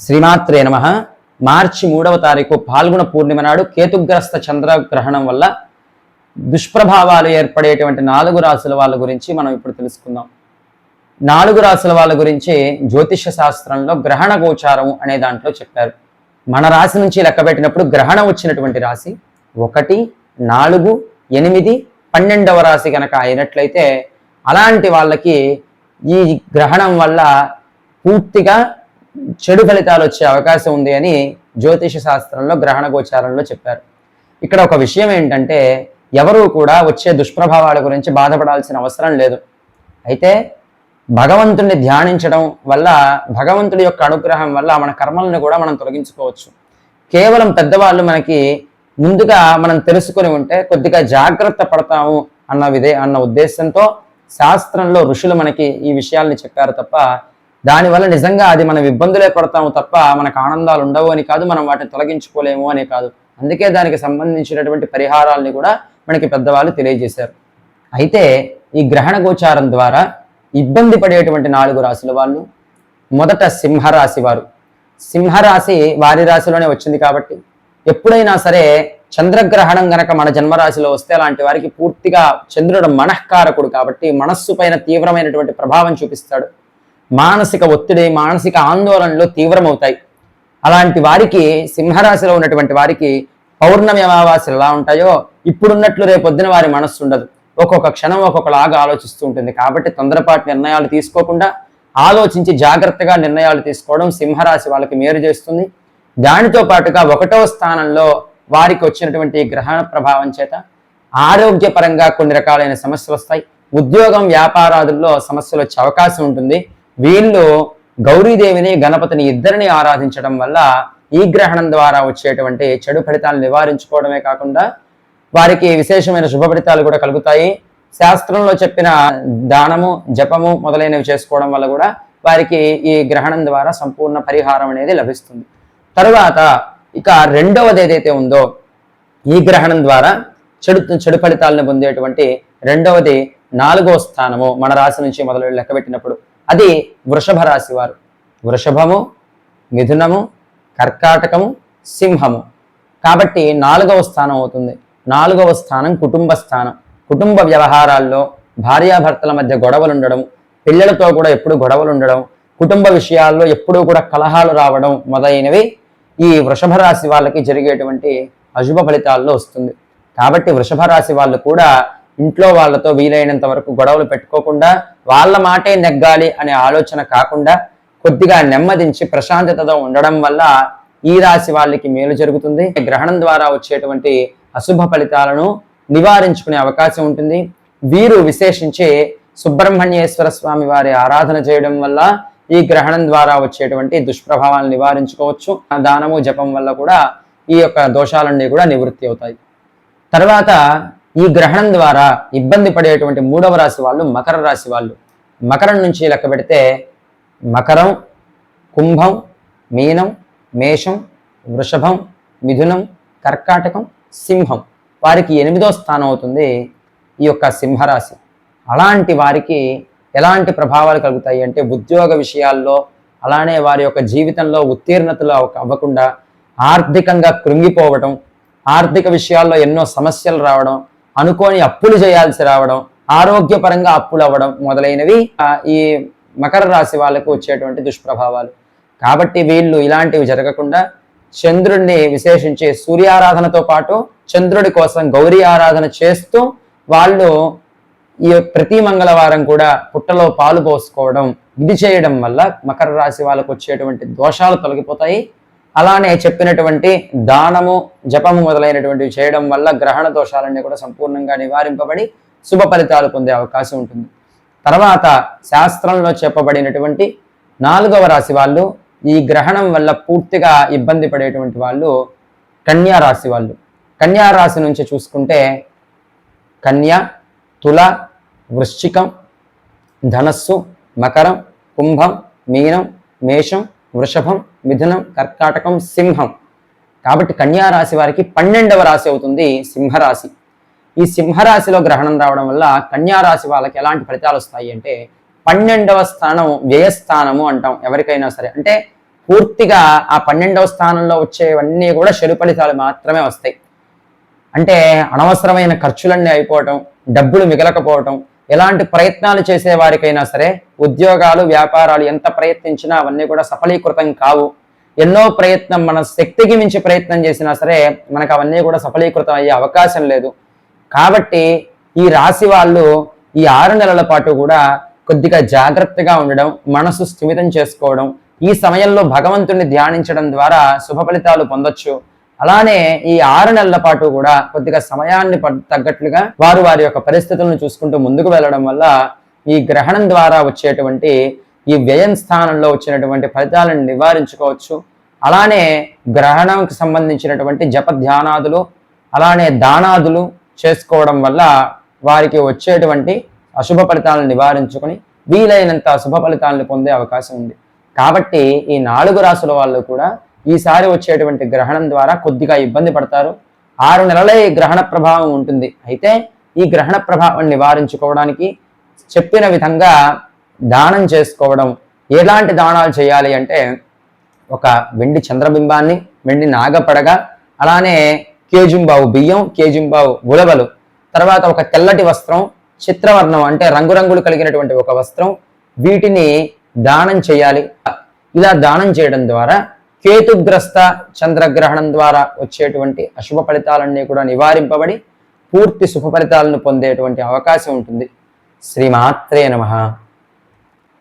శ్రీమాత్రే నమః. మార్చి 3వ తారీఖు పాల్గొన పూర్ణిమ నాడు కేతుగ్రస్త చంద్రగ్రహణం వల్ల దుష్ప్రభావాలు ఏర్పడేటువంటి 4 రాశుల వాళ్ళ గురించి మనం ఇప్పుడు తెలుసుకుందాం. 4 రాశుల వాళ్ళ గురించి జ్యోతిష శాస్త్రంలో గ్రహణ గోచారం అనే దాంట్లో చెప్పారు. మన రాశి నుంచి లెక్క పెట్టినప్పుడు గ్రహణం వచ్చినటువంటి రాశి 1, 4, 8, 12వ రాశి కనుక అయినట్లయితే అలాంటి వాళ్ళకి ఈ గ్రహణం వల్ల పూర్తిగా చెడు ఫలితాలు వచ్చే అవకాశం ఉంది అని జ్యోతిష శాస్త్రంలో గ్రహణ గోచారంలో చెప్పారు. ఇక్కడ ఒక విషయం ఏంటంటే ఎవరూ కూడా వచ్చే దుష్ప్రభావాల గురించి బాధపడాల్సిన అవసరం లేదు. అయితే భగవంతుడిని ధ్యానించడం వల్ల భగవంతుడి యొక్క అనుగ్రహం వల్ల మన కర్మలను కూడా మనం తొలగించుకోవచ్చు. కేవలం పెద్దవాళ్ళు మనకి ముందుగా మనం తెలుసుకొని ఉంటే కొద్దిగా జాగ్రత్త పడతాము అన్న ఉద్దేశంతో శాస్త్రంలో ఋషులు మనకి ఈ విషయాల్ని చెప్పారు తప్ప దానివల్ల నిజంగా అది మనం ఇబ్బందులే పడతాము తప్ప మనకు ఆనందాలు ఉండవు అని కాదు, మనం వాటిని తొలగించుకోలేము అని కాదు. అందుకే దానికి సంబంధించినటువంటి పరిహారాలని కూడా మనకి పెద్దవాళ్ళు తెలియజేశారు. అయితే ఈ గ్రహణ గోచారం ద్వారా ఇబ్బంది పడేటువంటి 4 రాశుల వాళ్ళు మొదట సింహరాశి వారు. సింహరాశి వారి రాశిలోనే వచ్చింది కాబట్టి ఎప్పుడైనా సరే చంద్రగ్రహణం గనక మన జన్మరాశిలో వస్తే అలాంటి వారికి పూర్తిగా చంద్రుడు మనఃకారకుడు కాబట్టి మనస్సు పైన తీవ్రమైనటువంటి ప్రభావం చూపిస్తాడు. మానసిక ఒత్తిడి, మానసిక ఆందోళనలు తీవ్రమవుతాయి. అలాంటి వారికి సింహరాశిలో ఉన్నటువంటి వారికి పౌర్ణమి అమావాస్యలు ఎలా ఉంటాయో ఇప్పుడున్నట్లు రేపొద్దున వారి మనస్సు ఉండదు. ఒక్కొక్క క్షణం ఒక్కొక్కలాగా ఆలోచిస్తూ ఉంటుంది. కాబట్టి తొందరపాటు నిర్ణయాలు తీసుకోకుండా ఆలోచించి జాగ్రత్తగా నిర్ణయాలు తీసుకోవడం సింహరాశి వాళ్ళకి మేలు చేస్తుంది. దానితో పాటుగా 1వ స్థానంలో వారికి వచ్చినటువంటి గ్రహణ ప్రభావం చేత ఆరోగ్యపరంగా కొన్ని రకాలైన సమస్యలు వస్తాయి. ఉద్యోగం వ్యాపారాదుల్లో సమస్యలు వచ్చే అవకాశం ఉంటుంది. వీళ్ళు గౌరీదేవిని గణపతిని ఇద్దరిని ఆరాధించడం వల్ల ఈ గ్రహణం ద్వారా వచ్చేటువంటి చెడు ఫలితాలను నివారించుకోవడమే కాకుండా వారికి విశేషమైన శుభ ఫలితాలు కూడా కలుగుతాయి. శాస్త్రంలో చెప్పిన దానము, జపము మొదలైనవి చేసుకోవడం వల్ల కూడా వారికి ఈ గ్రహణం ద్వారా సంపూర్ణ పరిహారం అనేది లభిస్తుంది. తరువాత ఇక రెండవది ఏదైతే ఉందో ఈ గ్రహణం ద్వారా చెడు ఫలితాలను పొందేటువంటి రెండవది 4వ స్థానము మన రాశి నుంచి మొదలు లెక్కబెట్టినప్పుడు అది వృషభ రాశి వారు. వృషభము, మిథునము, కర్కాటకము, సింహము. కాబట్టి 4వ స్థానం అవుతుంది. 4వ స్థానం కుటుంబ స్థానం. కుటుంబ వ్యవహారాల్లో భార్యాభర్తల మధ్య గొడవలు ఉండడం, పిల్లలతో కూడా ఎప్పుడు గొడవలు ఉండడం, కుటుంబ విషయాల్లో ఎప్పుడూ కూడా కలహాలు రావడం మొదలైనవి ఈ వృషభ రాశి వాళ్ళకి జరిగేటువంటి అశుభ ఫలితాల్లో వస్తుంది. కాబట్టి వృషభ రాశి వాళ్ళు కూడా ఇంట్లో వాళ్ళతో వీలైనంత వరకు గొడవలు పెట్టుకోకుండా వాళ్ళ మాటే నెగ్గాలి అనే ఆలోచన కాకుండా కొద్దిగా నెమ్మదించి ప్రశాంతతతో ఉండడం వల్ల ఈ రాశి వాళ్ళకి మేలు జరుగుతుంది. గ్రహణం ద్వారా వచ్చేటువంటి అశుభ ఫలితాలను నివారించుకునే అవకాశం ఉంటుంది. వీరు విశేషించి సుబ్రహ్మణ్యేశ్వర స్వామి వారి ఆరాధన చేయడం వల్ల ఈ గ్రహణం ద్వారా వచ్చేటువంటి దుష్ప్రభావాలను నివారించుకోవచ్చు. దానము జపం వల్ల కూడా ఈ యొక్క దోషాలన్నీ కూడా నివృత్తి అవుతాయి. తర్వాత ఈ గ్రహణం ద్వారా ఇబ్బంది పడేటువంటి 3వ రాశి వాళ్ళు మకర రాశి వాళ్ళు. మకరం నుంచి లెక్క పెడితే మకరం, కుంభం, మీనం, మేషం, వృషభం, మిథునం, కర్కాటకం, సింహం. వారికి 8వ స్థానం అవుతుంది ఈ యొక్క సింహరాశి. అలాంటి వారికి ఎలాంటి ప్రభావాలు కలుగుతాయి అంటే ఉద్యోగ విషయాల్లో, అలానే వారి యొక్క జీవితంలో ఉత్తీర్ణతలు అవ్వకుండా ఆర్థికంగా కృంగిపోవడం, ఆర్థిక విషయాల్లో ఎన్నో సమస్యలు రావడం, అనుకోని అప్పులు చేయాల్సి రావడం, ఆరోగ్యపరంగా అప్పులు అవ్వడం మొదలైనవి ఈ మకర రాశి వాళ్ళకు వచ్చేటువంటి దుష్ప్రభావాలు. కాబట్టి వీళ్ళు ఇలాంటివి జరగకుండా చంద్రుడిని విశేషించి సూర్యారాధనతో పాటు చంద్రుడి కోసం గౌరీ ఆరాధన చేస్తూ వాళ్ళు ఈ ప్రతి మంగళవారం కూడా పుట్టలో పాలు పోసుకోవడం ఇది చేయడం వల్ల మకర రాశి వాళ్ళకు వచ్చేటువంటి దోషాలు తొలగిపోతాయి. అలానే చెప్పినటువంటి దానము, జపము మొదలైనటువంటివి చేయడం వల్ల గ్రహణ దోషాలన్నీ కూడా సంపూర్ణంగా నివారింపబడి శుభ ఫలితాలు పొందే అవకాశం ఉంటుంది. తర్వాత శాస్త్రంలో చెప్పబడినటువంటి 4వ రాశి వాళ్ళు ఈ గ్రహణం వల్ల పూర్తిగా ఇబ్బంది పడేటువంటి వాళ్ళు కన్యా రాశి వాళ్ళు. కన్యా రాశి నుంచి చూసుకుంటే కన్య, తుల, వృశ్చికం, ధనస్సు, మకరం, కుంభం, మీనం, మేషం, వృషభం, మిథునం, కర్కాటకం, సింహం. కాబట్టి కన్యా రాశి వారికి 12వ రాశి అవుతుంది సింహరాశి. ఈ సింహరాశిలో గ్రహణం రావడం వల్ల కన్యా రాశి వాళ్ళకి ఎలాంటి ఫలితాలు వస్తాయి అంటే 12వ స్థానం వ్యయస్థానము అంటాం ఎవరికైనా సరే. అంటే పూర్తిగా ఆ 12వ స్థానంలో వచ్చేవన్నీ కూడా చెడు ఫలితాలు మాత్రమే వస్తాయి. అంటే అనవసరమైన ఖర్చులన్నీ అయిపోవటం, డబ్బులు మిగలకపోవటం, ఎలాంటి ప్రయత్నాలు చేసే వారికైనా సరే ఉద్యోగాలు, వ్యాపారాలు ఎంత ప్రయత్నించినా అవన్నీ కూడా సఫలీకృతం కావు. ఎన్నో ప్రయత్నం, మన శక్తికి మించి ప్రయత్నం చేసినా సరే మనకు అవన్నీ కూడా సఫలీకృతం అయ్యే అవకాశం లేదు. కాబట్టి ఈ రాశి వాళ్ళు ఈ 6 నెలల పాటు కూడా కొద్దిగా జాగ్రత్తగా ఉండడం, మనసు స్థిమితం చేసుకోవడం, ఈ సమయంలో భగవంతుడిని ధ్యానించడం ద్వారా శుభ ఫలితాలు పొందొచ్చు. అలానే ఈ 6 నెలల పాటు కూడా కొద్దిగా సమయాన్ని తగ్గట్లుగా వారు వారి యొక్క పరిస్థితులను చూసుకుంటూ ముందుకు వెళ్ళడం వల్ల ఈ గ్రహణం ద్వారా వచ్చేటువంటి ఈ వ్యయం స్థానంలో వచ్చినటువంటి ఫలితాలను నివారించుకోవచ్చు. అలానే గ్రహణంకి సంబంధించినటువంటి జప ధ్యానాదులు, అలానే దానాదులు చేసుకోవడం వల్ల వారికి వచ్చేటువంటి అశుభ ఫలితాలను నివారించుకొని వీలైనంత శుభ ఫలితాలను పొందే అవకాశం ఉంది. కాబట్టి ఈ 4 రాసుల వాళ్ళు కూడా ఈసారి వచ్చేటువంటి గ్రహణం ద్వారా కొద్దిగా ఇబ్బంది పడతారు. 6 నెలలే ఈ గ్రహణ ప్రభావం ఉంటుంది. అయితే ఈ గ్రహణ ప్రభావం నివారించుకోవడానికి చెప్పిన విధంగా దానం చేసుకోవడం. ఎలాంటి దానాలు చేయాలి అంటే, ఒక వెండి చంద్రబింబాన్ని, వెండి నాగపడగ, అలానే కేజుంబావు బియ్యం, కేజుంబావు ఉలవలు, తర్వాత ఒక తెల్లటి వస్త్రం, చిత్రవర్ణం అంటే రంగురంగులు కలిగినటువంటి ఒక వస్త్రం, వీటిని దానం చేయాలి. ఇలా దానం చేయడం ద్వారా కేతుగ్రస్త చంద్రగ్రహణం ద్వారా వచ్చేటువంటి అశుభ ఫలితాలన్నీ కూడా నివారింపబడి పూర్తి శుభ ఫలితాలను పొందేటువంటి అవకాశం ఉంటుంది. శ్రీమాత్రే నమః.